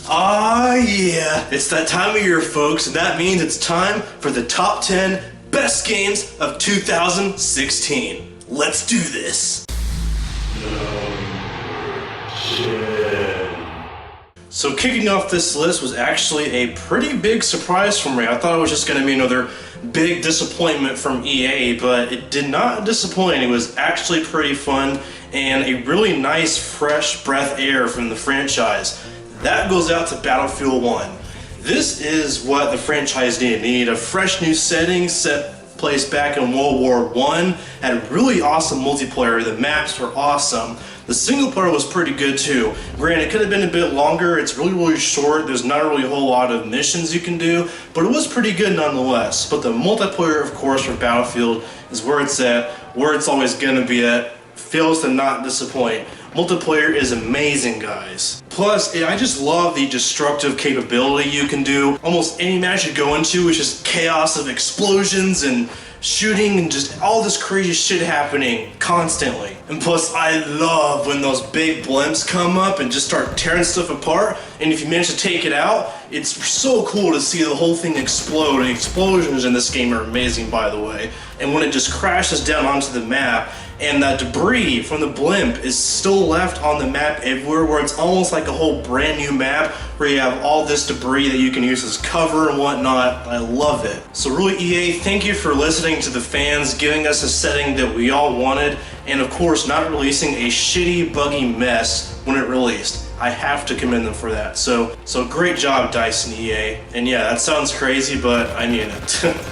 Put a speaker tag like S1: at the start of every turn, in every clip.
S1: Ah, yeah, it's that time of year, folks, and that means it's time for the top 10 best games of 2016. Let's do this. So kicking off this list was actually a pretty big surprise for me. I thought it was just going to be another big disappointment from EA, but it did not disappoint. It was actually pretty fun and a really nice fresh breath of air from the franchise. That goes out to Battlefield 1. This is what the franchise needed. A fresh new setting set place back in World War I. Had really awesome multiplayer. The maps were awesome. The single player was pretty good too. Granted, it could have been a bit longer. It's really short. There's not really a whole lot of missions you can do, but it was pretty good nonetheless. But the multiplayer, of course, for Battlefield is where it's at, where it's always gonna be at. Fails to not disappoint. Multiplayer is amazing, guys. Plus, I just love the destructive capability you can do. Almost any match you go into is just chaos of explosions and shooting and just all this crazy shit happening constantly. And plus, I love when those big blimps come up and just start tearing stuff apart, and if you manage to take it out, it's so cool to see the whole thing explode. The explosions in this game are amazing, by the way. And when it just crashes down onto the map, and that debris from the blimp is still left on the map everywhere, where it's almost like a whole brand new map where you have all this debris that you can use as cover and whatnot. I love it. So really, EA, thank you for listening to the fans, giving us a setting that we all wanted, and of course not releasing a shitty, buggy mess when it released. I have to commend them for that. So great job, DICE and EA. And yeah, that sounds crazy, but I mean it.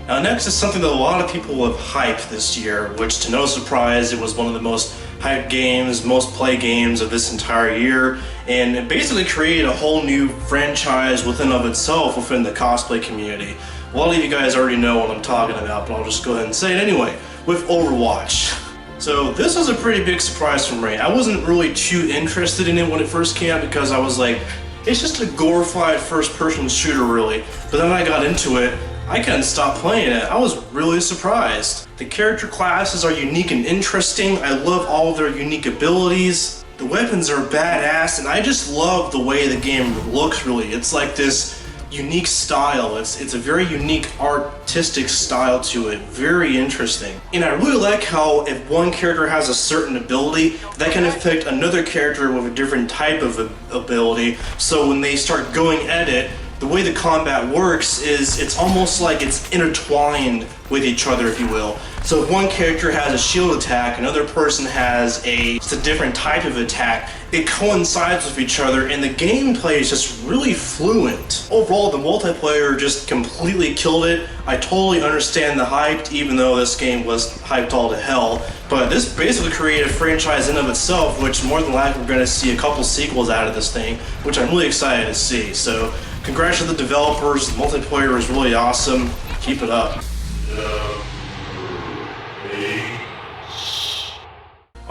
S1: Now next is something that a lot of people have hyped this year, which to no surprise, it was one of the most hyped games, most play games of this entire year, and it basically created a whole new franchise within of itself within the cosplay community. A lot of you guys already know what I'm talking about, but I'll just go ahead and say it anyway, with Overwatch. So this was a pretty big surprise for me. I wasn't really too interested in it when it first came out because I was like, it's just a glorified first-person shooter really, but then I got into it, I couldn't stop playing it. I was really surprised. The character classes are unique and interesting. I love all of their unique abilities. The weapons are badass, and I just love the way the game looks really. It's like this unique style. It's a very unique artistic style to it. Very interesting. And I really like how if one character has a certain ability, that can affect another character with a different type of ability. So when they start going at it, the way the combat works is it's almost like it's intertwined with each other, if you will. So if one character has a shield attack, another person has it's a different type of attack, it coincides with each other, and the gameplay is just really fluent. Overall, the multiplayer just completely killed it. I totally understand the hype, even though this game was hyped all to hell. But this basically created a franchise in of itself, which more than likely we're going to see a couple sequels out of this thing, which I'm really excited to see. So congrats to the developers. The multiplayer is really awesome. Keep it up.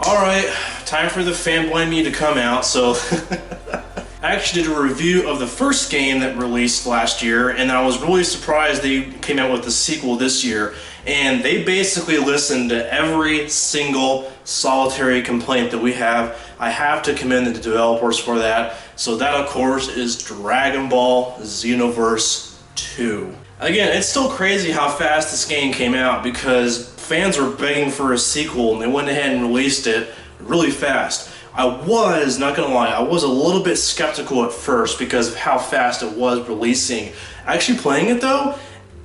S1: Alright, time for the fanboy me to come out. So I actually did a review of the first game that released last year, and I was really surprised they came out with the sequel this year. And they basically listened to every single solitary complaint that we have. I have to commend the developers for that. So that, of course, is Dragon Ball Xenoverse 2. Again, it's still crazy how fast this game came out because fans were begging for a sequel and they went ahead and released it really fast. I was, not gonna lie, I was a little bit skeptical at first because of how fast it was releasing. Actually playing it though,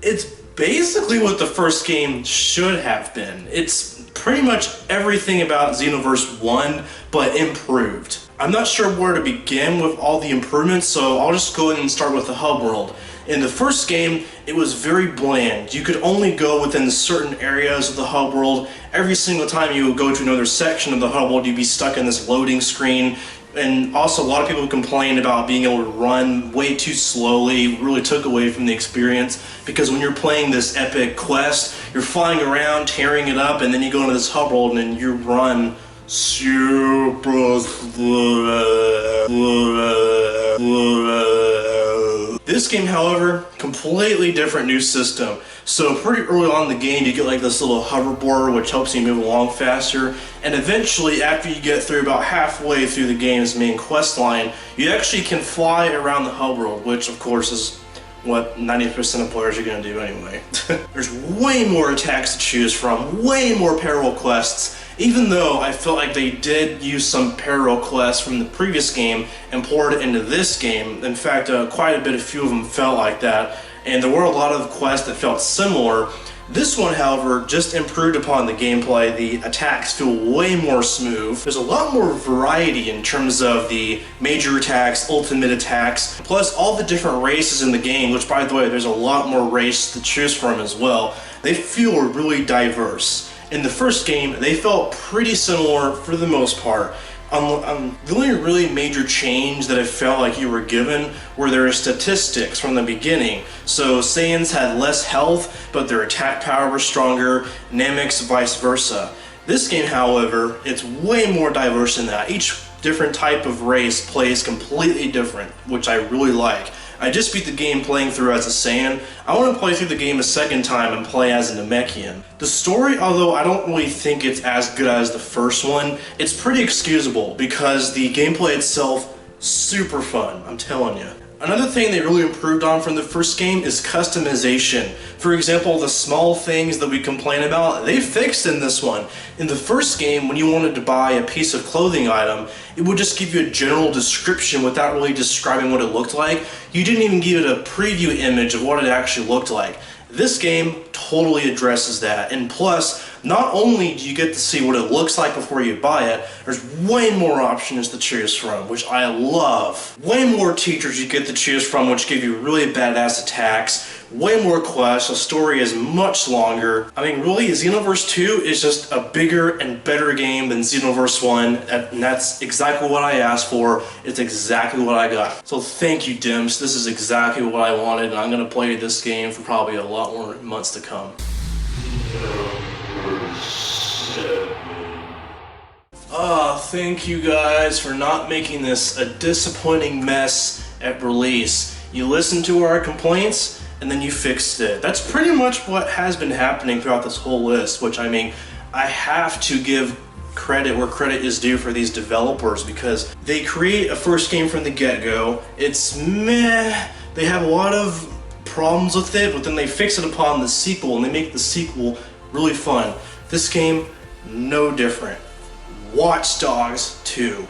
S1: it's basically what the first game should have been. It's pretty much everything about Xenoverse 1, but improved. I'm not sure where to begin with all the improvements, so I'll just go ahead and start with the hub world. In the first game, it was very bland. You could only go within certain areas of the hub world. Every single time you would go to another section of the hub world, you'd be stuck in this loading screen. And also, a lot of people complained about being able to run way too slowly. It really took away from the experience because when you're playing this epic quest, you're flying around, tearing it up, and then you go into this hub world and then you run super slow. This game, however, completely different new system. So pretty early on in the game, you get like this little hoverboard which helps you move along faster, and eventually after you get through about halfway through the game's main quest line, you actually can fly around the hub world, which of course is what 90% of players are going to do anyway. There's way more attacks to choose from, way more parallel quests, even though I felt like they did use some parallel quests from the previous game and poured it into this game. In fact, quite a few of them felt like that, and there were a lot of quests that felt similar. This one, however, just improved upon the gameplay. The attacks feel way more smooth. There's a lot more variety in terms of the major attacks, ultimate attacks, plus all the different races in the game, which by the way, there's a lot more races to choose from as well. They feel really diverse. In the first game, they felt pretty similar for the most part. The only really major change that I felt like you were given were their statistics from the beginning. So Saiyans had less health, but their attack power was stronger, Nameks vice versa. This game, however, it's way more diverse than that. Each different type of race plays completely different, which I really like. I just beat the game playing through as a Saiyan. I want to play through the game a second time and play as a Namekian. The story, although I don't really think it's as good as the first one, it's pretty excusable because the gameplay itself, super fun, I'm telling you. Another thing they really improved on from the first game is customization. For example, the small things that we complain about, they fixed in this one. In the first game, when you wanted to buy a piece of clothing item, it would just give you a general description without really describing what it looked like. You didn't even give it a preview image of what it actually looked like. This game totally addresses that, and plus, not only do you get to see what it looks like before you buy it, there's way more options to choose from, which I love. Way more teachers you get to choose from, which give you really badass attacks. Way more quests, the story is much longer. I mean, really, Xenoverse 2 is just a bigger and better game than Xenoverse 1, and that's exactly what I asked for. It's exactly what I got. So thank you, Dimps. This is exactly what I wanted, and I'm gonna play this game for probably a lot more months to come. Thank you guys for not making this a disappointing mess at release. You listened to our complaints, and then you fixed it. That's pretty much what has been happening throughout this whole list, which I mean, I have to give credit where credit is due for these developers because they create a first game from the get-go. It's meh, they have a lot of problems with it, but then they fix it upon the sequel and they make the sequel really fun. This game, no different. Watch Dogs 2.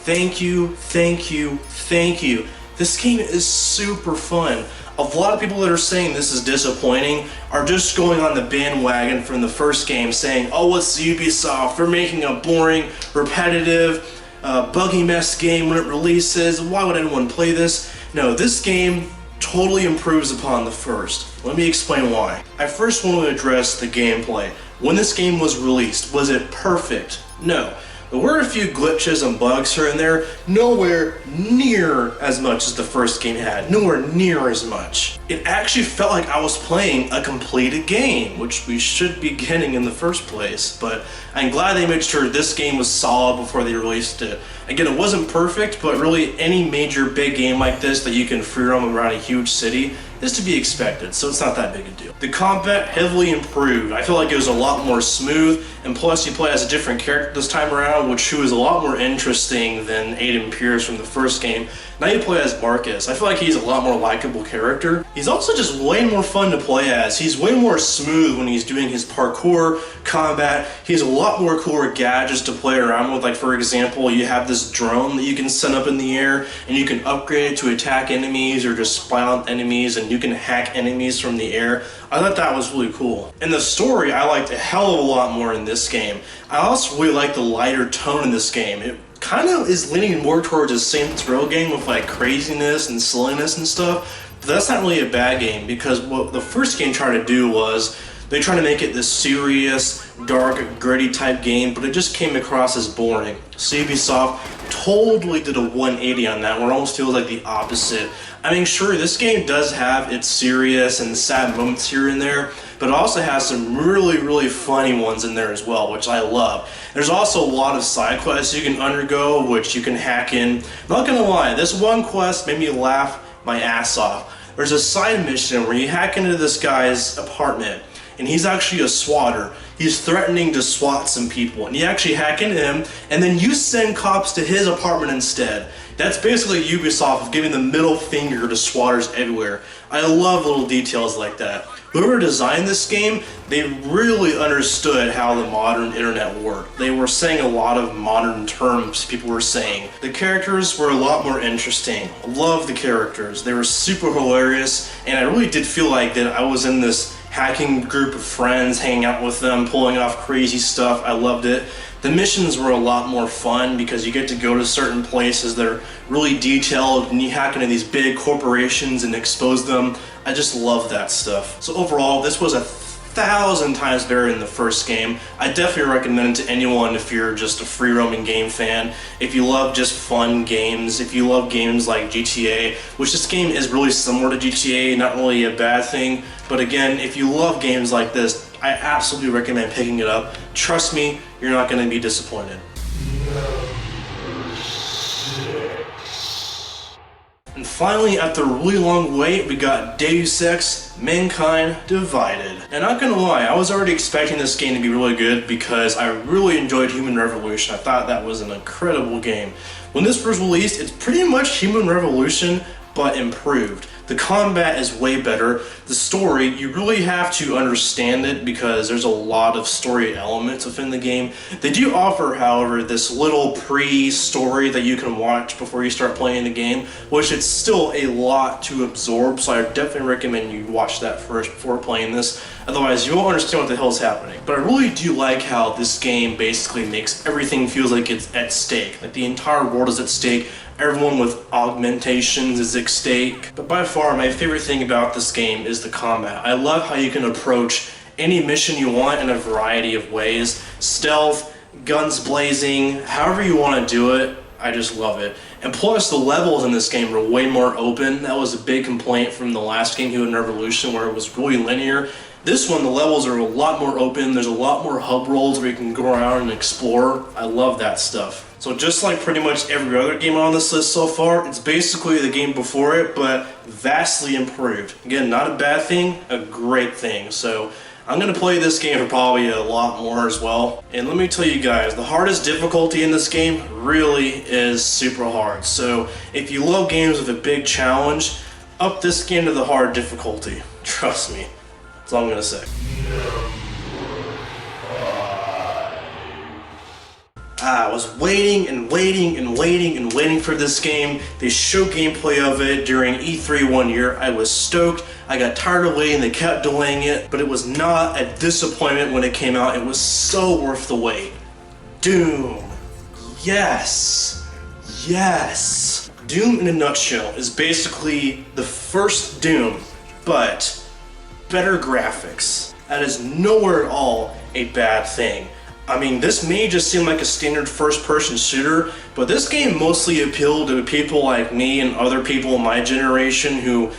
S1: Thank you, thank you, thank you. This game is super fun. A lot of people that are saying this is disappointing are just going on the bandwagon from the first game saying, oh, it's Ubisoft, they're making a boring, repetitive, buggy mess game when it releases, why would anyone play this? No, this game totally improves upon the first. Let me explain why. I first want to address the gameplay. When this game was released, was it perfect? No. There were a few glitches and bugs here and there, nowhere near as much as the first game had, nowhere near as much. It actually felt like I was playing a completed game, which we should be getting in the first place, but I'm glad they made sure this game was solid before they released it. Again, it wasn't perfect, but really any major big game like this that you can free roam around a huge city is to be expected, so it's not that big a deal. The combat heavily improved. I feel like it was a lot more smooth, and plus you play as a different character this time around, which is a lot more interesting than Aiden Pierce from the first game. Now you play as Marcus. I feel like he's a lot more likable character. He's also just way more fun to play as. He's way more smooth when he's doing his parkour combat. He has a lot more cooler gadgets to play around with. Like for example, you have this drone that you can send up in the air and you can upgrade it to attack enemies or just spy on enemies, and you can hack enemies from the air. I thought that was really cool. And the story I liked a hell of a lot more in this game. I also really like the lighter tone in this game. It kind of is leaning more towards a Saints Row game with like craziness and silliness and stuff. But that's not really a bad game because what the first game tried to do was they tried to make it this serious, dark, gritty type game, but it just came across as boring. So Ubisoft totally did a 180 on that, where it almost feels like the opposite. I mean, sure, this game does have its serious and sad moments here and there, but it also has some really, really funny ones in there as well, which I love. There's also a lot of side quests you can undergo, which you can hack in. Not gonna lie, this one quest made me laugh my ass off. there's a side mission where you hack into this guy's apartment, and he's actually a swatter. He's threatening to swat some people, and you actually hack into him, and then you send cops to his apartment instead. That's basically Ubisoft giving the middle finger to swatters everywhere. I love little details like that. Whoever designed this game, they really understood how the modern internet worked. They were saying a lot of modern terms people were saying. The characters were a lot more interesting. I love the characters. They were super hilarious, and I really did feel like that I was in this hacking group of friends, hanging out with them, pulling off crazy stuff. I loved it. The missions were a lot more fun because you get to go to certain places that are really detailed, and you hack into these big corporations and expose them. I just love that stuff. So overall, this was 1,000 times better than the first game. I definitely recommend it to anyone if you're just a free roaming game fan. If you love just fun games, if you love games like GTA, which this game is really similar to GTA, not really a bad thing. But again, if you love games like this, I absolutely recommend picking it up. Trust me, you're not going to be disappointed. And finally, after a really long wait, we got Deus Ex: Mankind Divided. And not gonna lie, I was already expecting this game to be really good because I really enjoyed Human Revolution. I thought that was an incredible game. When this first released, it's pretty much Human Revolution, but improved. The combat is way better. The story, you really have to understand it because there's a lot of story elements within the game. They do offer, however, this little pre-story that you can watch before you start playing the game, which it's still a lot to absorb, so I definitely recommend you watch that first before playing this. Otherwise, you won't understand what the hell's happening. But I really do like how this game basically makes everything feels like it's at stake. Like the entire world is at stake. Everyone with augmentations is at stake. But by far, my favorite thing about this game is the combat. I love how you can approach any mission you want in a variety of ways. Stealth, guns blazing, however you want to do it. I just love it. And plus, the levels in this game are way more open. That was a big complaint from the last game, Human Revolution, where it was really linear. This one, the levels are a lot more open. There's a lot more hub rolls where you can go around and explore. I love that stuff. So just like pretty much every other game on this list so far, it's basically the game before it, but vastly improved. Again, not a bad thing, a great thing. So I'm going to play this game for probably a lot more as well. And let me tell you guys, the hardest difficulty in this game really is super hard. So if you love games with a big challenge, up this game to the hard difficulty. Trust me. That's all I'm going to say. I was waiting and waiting and waiting and waiting for this game. They showed gameplay of it during E3 one year. I was stoked. I got tired of waiting. They kept delaying it, but it was not a disappointment when it came out. It was so worth the wait. Doom. Yes. Yes. Doom in a nutshell is basically the first Doom, but better graphics. That is nowhere at all a bad thing. I mean, this may just seem like a standard first-person shooter, but this game mostly appealed to people like me and other people in my generation who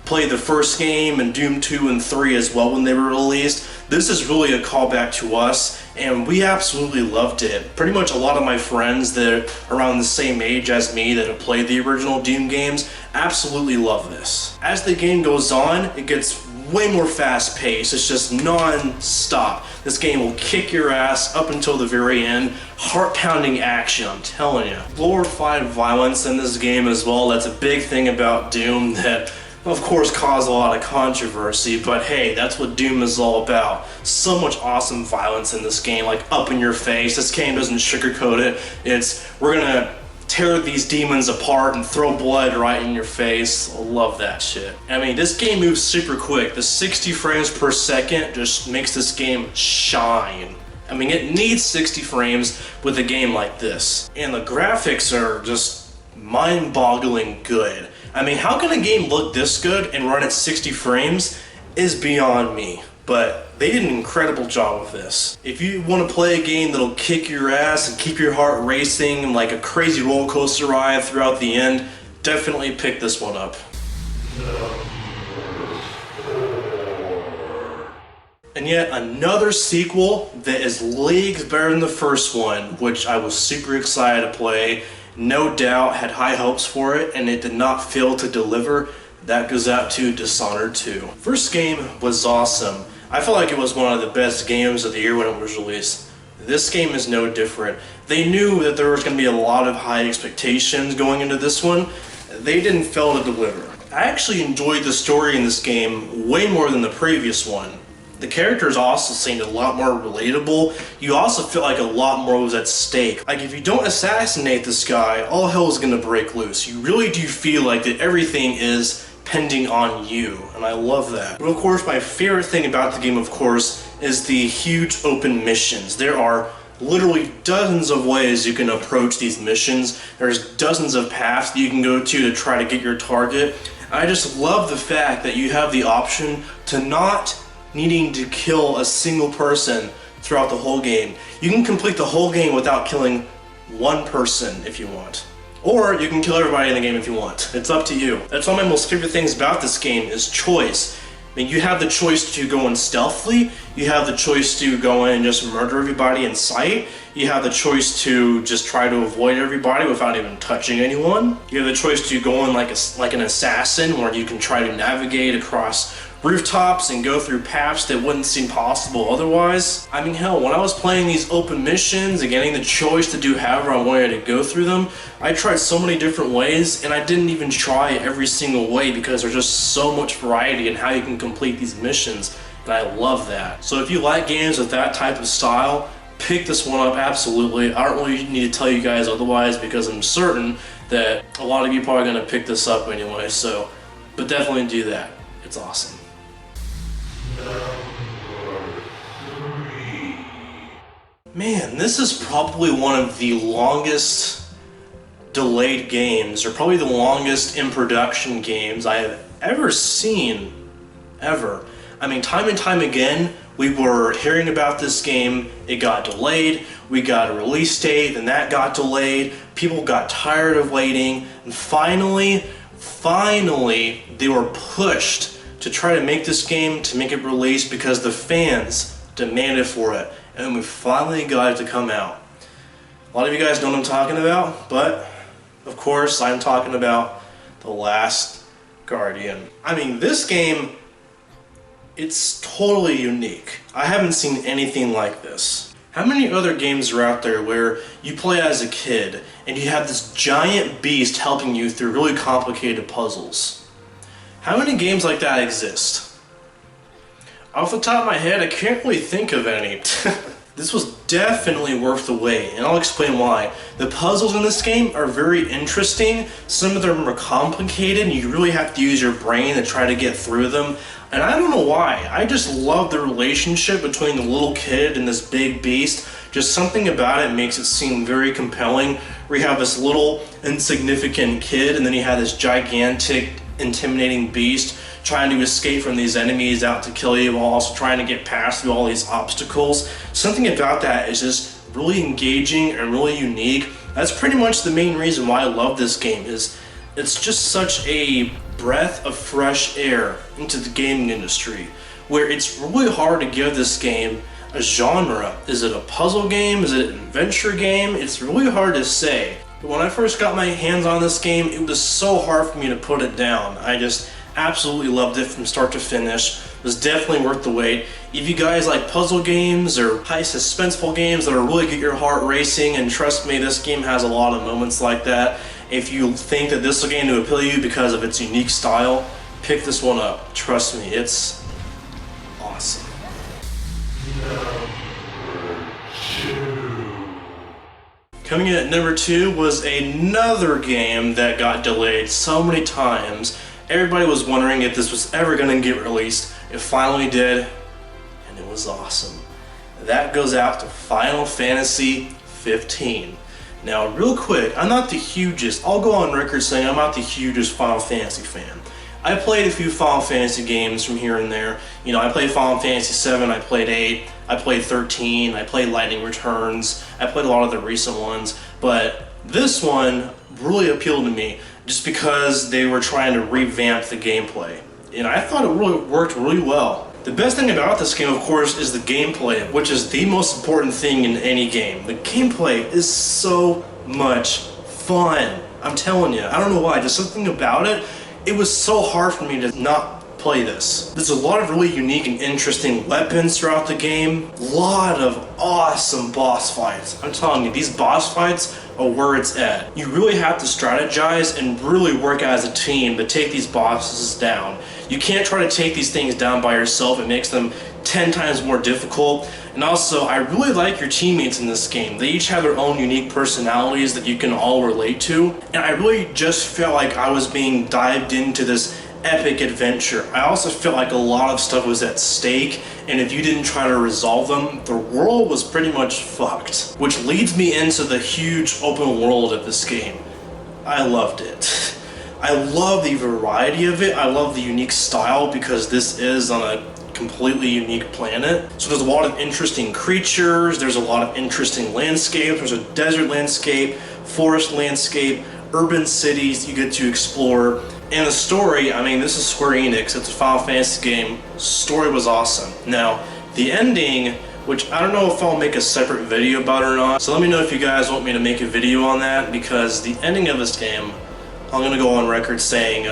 S1: played the first game and Doom 2 and 3 as well when they were released. This is really a callback to us, and we absolutely loved it. Pretty much a lot of my friends that are around the same age as me that have played the original Doom games absolutely love this. As the game goes on, it gets way more fast-paced. It's just non-stop. This game will kick your ass up until the very end. Heart-pounding action, I'm telling you. Glorified violence in this game as well. That's a big thing about Doom that, of course, caused a lot of controversy, but hey, that's what Doom is all about. So much awesome violence in this game, like up in your face. This game doesn't sugarcoat it. It's, we're gonna tear these demons apart and throw blood right in your face. I love that shit. I mean, this game moves super quick. The 60 frames per second just makes this game shine. I mean, it needs 60 frames with a game like this. And the graphics are just mind-boggling good. I mean, how can a game look this good and run at 60 frames is beyond me. But they did an incredible job with this. If you want to play a game that'll kick your ass and keep your heart racing like a crazy roller coaster ride throughout the end, definitely pick this one up. And yet another sequel that is leagues better than the first one, which I was super excited to play. No doubt had high hopes for it, and it did not fail to deliver. That goes out to Dishonored 2. First game was awesome. I felt like it was one of the best games of the year when it was released. This game is no different. They knew that there was going to be a lot of high expectations going into this one. They didn't fail to deliver. I actually enjoyed the story in this game way more than the previous one. The characters also seemed a lot more relatable. You also feel like a lot more was at stake. Like if you don't assassinate this guy, all hell is gonna break loose. You really do feel like that everything is pending on you, and I love that. But of course, my favorite thing about the game, of course, is the huge open missions. There are literally dozens of ways you can approach these missions. There's dozens of paths that you can go to try to get your target. I just love the fact that you have the option to not needing to kill a single person throughout the whole game. You can complete the whole game without killing one person if you want. Or you can kill everybody in the game if you want. It's up to you. That's one of my most favorite things about this game is choice. I mean, you have the choice to go in stealthily, you have the choice to go in and just murder everybody in sight, you have the choice to just try to avoid everybody without even touching anyone, you have the choice to go in like an assassin where you can try to navigate across rooftops and go through paths that wouldn't seem possible otherwise. I mean, hell, when I was playing these open missions and getting the choice to do however I wanted to go through them, I tried so many different ways, and I didn't even try every single way because there's just so much variety in how you can complete these missions, and I love that. So if you like games with that type of style, pick this one up, absolutely. I don't really need to tell you guys otherwise because I'm certain that a lot of you are probably going to pick this up anyway, so, but definitely do that. It's awesome. Man, this is probably one of the longest delayed games, or probably the longest in production games I have ever seen, ever. I mean, time and time again, we were hearing about this game, it got delayed, we got a release date, and that got delayed, people got tired of waiting, and finally, they were pushed to try to make this game, to make it release because the fans demanded for it, and we finally got it to come out. A lot of you guys know what I'm talking about, but of course I'm talking about The Last Guardian. I mean, this game, it's totally unique. I haven't seen anything like this. How many other games are out there where you play as a kid and you have this giant beast helping you through really complicated puzzles? How many games like that exist? Off the top of my head, I can't really think of any. This was definitely worth the wait, and I'll explain why. The puzzles in this game are very interesting. Some of them are complicated, and you really have to use your brain to try to get through them. And I don't know why. I just love the relationship between the little kid and this big beast. Just something about it makes it seem very compelling, where you have this little insignificant kid, and then you have this gigantic intimidating beast trying to escape from these enemies out to kill you while also trying to get past through all these obstacles. Something about that is just really engaging and really unique. That's pretty much the main reason why I love this game, is it's just such a breath of fresh air into the gaming industry, where it's really hard to give this game a genre. Is it a puzzle game? Is it an adventure game? It's really hard to say. But when I first got my hands on this game, it was so hard for me to put it down. I just absolutely loved it from start to finish. It was definitely worth the wait. If you guys like puzzle games or high suspenseful games that are really get your heart racing, and trust me, this game has a lot of moments like that. If you think that this will game to appeal to you because of its unique style, pick this one up. Trust me, it's awesome. Coming in at number 2 was another game that got delayed so many times. Everybody was wondering if this was ever going to get released. It finally did, and it was awesome. That goes out to Final Fantasy 15. Now, real quick, I'm not the hugest, I'll go on record saying I'm not the hugest Final Fantasy fan. I played a few Final Fantasy games from here and there. You know, I played Final Fantasy 7, I played 8, I played 13, I played Lightning Returns, I played a lot of the recent ones, but this one really appealed to me just because they were trying to revamp the gameplay. And I thought it really worked really well. The best thing about this game, of course, is the gameplay, which is the most important thing in any game. The gameplay is so much fun. I'm telling you, I don't know why, just something about it. it was so hard for me to not play this. There's a lot of really unique and interesting weapons throughout the game. A lot of awesome boss fights. I'm telling you, these boss fights are where it's at. You really have to strategize and really work as a team to take these bosses down. You can't try to take these things down by yourself. It makes them 10 times more difficult. And also, I really like your teammates in this game. They each have their own unique personalities that you can all relate to. And I really just felt like I was being dived into this epic adventure. I also felt like a lot of stuff was at stake, and if you didn't try to resolve them, the world was pretty much fucked. Which leads me into the huge open world of this game. I loved it. I love the variety of it. I love the unique style because this is on a completely unique planet. So there's a lot of interesting creatures, there's a lot of interesting landscapes, there's a desert landscape, forest landscape, urban cities you get to explore. And the story, I mean, this is Square Enix, it's a Final Fantasy game. Story was awesome. Now, the ending, which I don't know if I'll make a separate video about it or not, so let me know if you guys want me to make a video on that, because the ending of this game, I'm gonna go on record saying,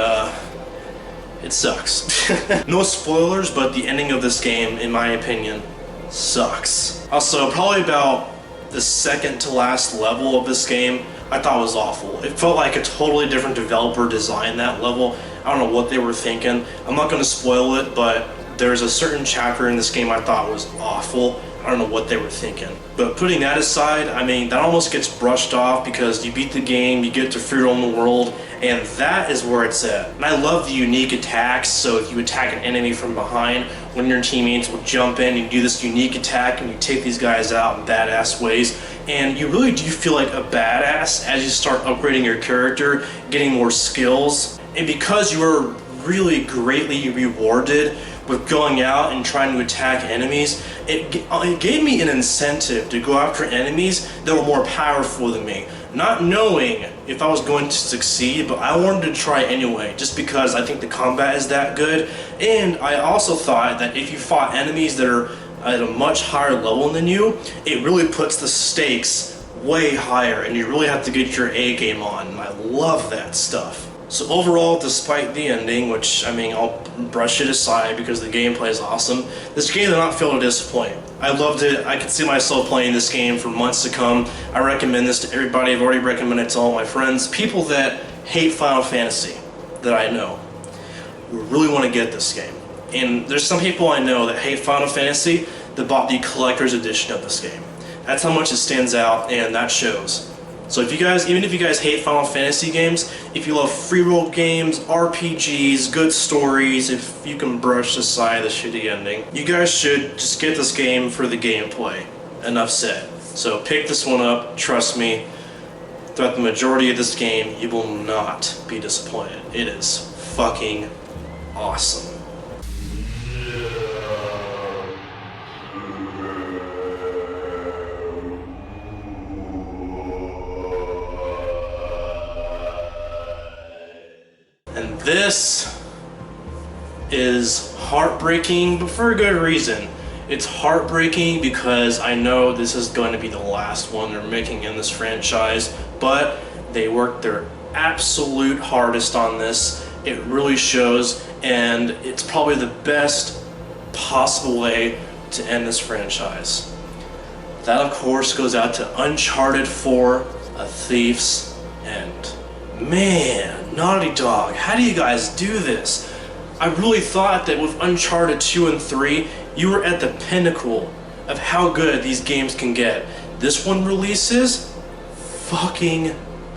S1: it sucks. No spoilers, but the ending of this game, in my opinion, sucks. Also, probably about the second to last level of this game, I thought was awful. It felt like a totally different developer designed that level. I don't know what they were thinking. I'm not gonna spoil it, but there's a certain chapter in this game I thought was awful. I don't know what they were thinking. But putting that aside, I mean, that almost gets brushed off because you beat the game, you get to free roam the world, and that is where it's at. And I love the unique attacks, so if you attack an enemy from behind, when your teammates will jump in and do this unique attack and you take these guys out in badass ways. And you really do feel like a badass as you start upgrading your character, getting more skills. And because you are really greatly rewarded with going out and trying to attack enemies, it gave me an incentive to go after enemies that were more powerful than me. Not knowing if I was going to succeed, but I wanted to try anyway, just because I think the combat is that good. And I also thought that if you fought enemies that are at a much higher level than you, it really puts the stakes way higher and you really have to get your A game on. And I love that stuff. So overall, despite the ending, which, I mean, I'll brush it aside because the gameplay is awesome, this game did not fail to disappoint. I loved it. I could see myself playing this game for months to come. I recommend this to everybody. I've already recommended it to all my friends. People that hate Final Fantasy, that I know, who really want to get this game. And there's some people I know that hate Final Fantasy that bought the collector's edition of this game. That's how much it stands out, and that shows. So if you guys, even if you guys hate Final Fantasy games, if you love free roll games, RPGs, good stories, if you can brush aside the shitty ending, you guys should just get this game for the gameplay. Enough said. So pick this one up, trust me, throughout the majority of this game, you will not be disappointed. It is fucking awesome. And this is heartbreaking, but for a good reason. It's heartbreaking because I know this is going to be the last one they're making in this franchise, but they worked their absolute hardest on this. It really shows, and it's probably the best possible way to end this franchise. That, of course, goes out to Uncharted 4: A Thief's End. Man, Naughty Dog, how do you guys do this? I really thought that with Uncharted 2 and 3, you were at the pinnacle of how good these games can get. This one releases fucking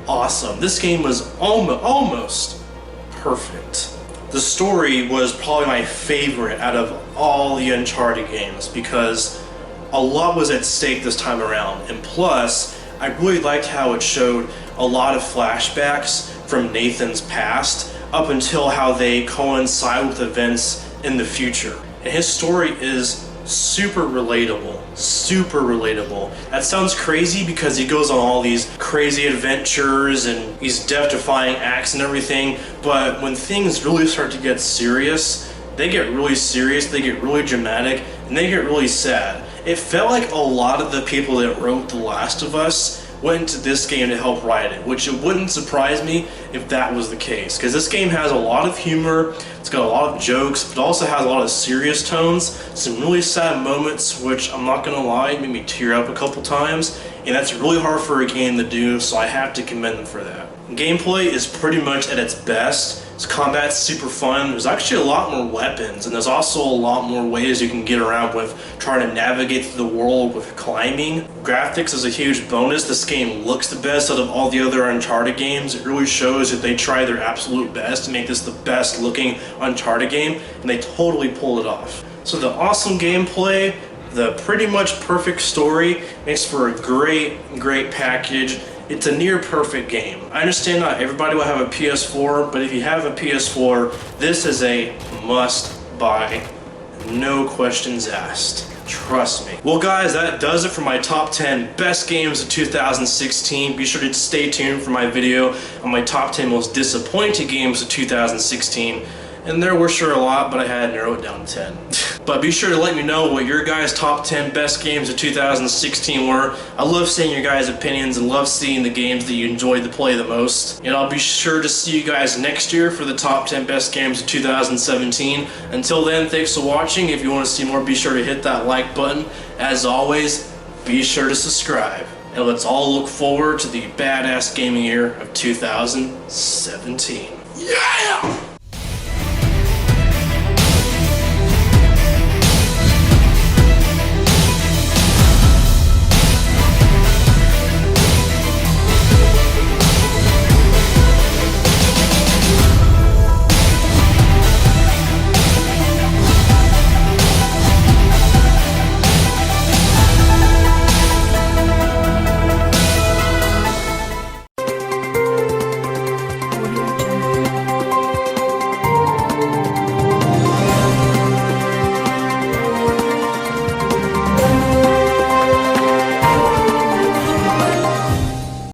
S1: awesome. This game was almost perfect. The story was probably my favorite out of all the Uncharted games because a lot was at stake this time around. And plus, I really liked how it showed a lot of flashbacks from Nathan's past up until how they coincide with events in the future. And his story is super relatable, super relatable. That sounds crazy because he goes on all these crazy adventures and these death-defying acts and everything, but when things really start to get serious, they get really serious, they get really dramatic, and they get really sad. It felt like a lot of the people that wrote The Last of Us went into this game to help write it, which it wouldn't surprise me if that was the case, because this game has a lot of humor, it's got a lot of jokes, but also has a lot of serious tones, some really sad moments, which I'm not gonna lie, made me tear up a couple times, and that's really hard for a game to do, so I have to commend them for that. Gameplay is pretty much at its best. Its combat's super fun. There's actually a lot more weapons, and there's also a lot more ways you can get around with trying to navigate through the world with climbing. Graphics is a huge bonus. This game looks the best out of all the other Uncharted games. It really shows that they try their absolute best to make this the best looking Uncharted game, and they totally pull it off. So the awesome gameplay, the pretty much perfect story makes for a great package. It's a near perfect game. I understand not everybody will have a PS4, but if you have a PS4, this is a must buy, no questions asked. Trust me. Well guys, that does it for my top 10 best games of 2016. Be sure to stay tuned for my video on my top 10 most disappointing games of 2016. And there were sure a lot, but I had to narrow it down to 10. But be sure to let me know what your guys' top 10 best games of 2016 were. I love seeing your guys' opinions and love seeing the games that you enjoyed to play the most. And I'll be sure to see you guys next year for the top 10 best games of 2017. Until then, thanks for watching. If you want to see more, be sure to hit that like button. As always, be sure to subscribe. And let's all look forward to the badass gaming year of 2017. Yeah!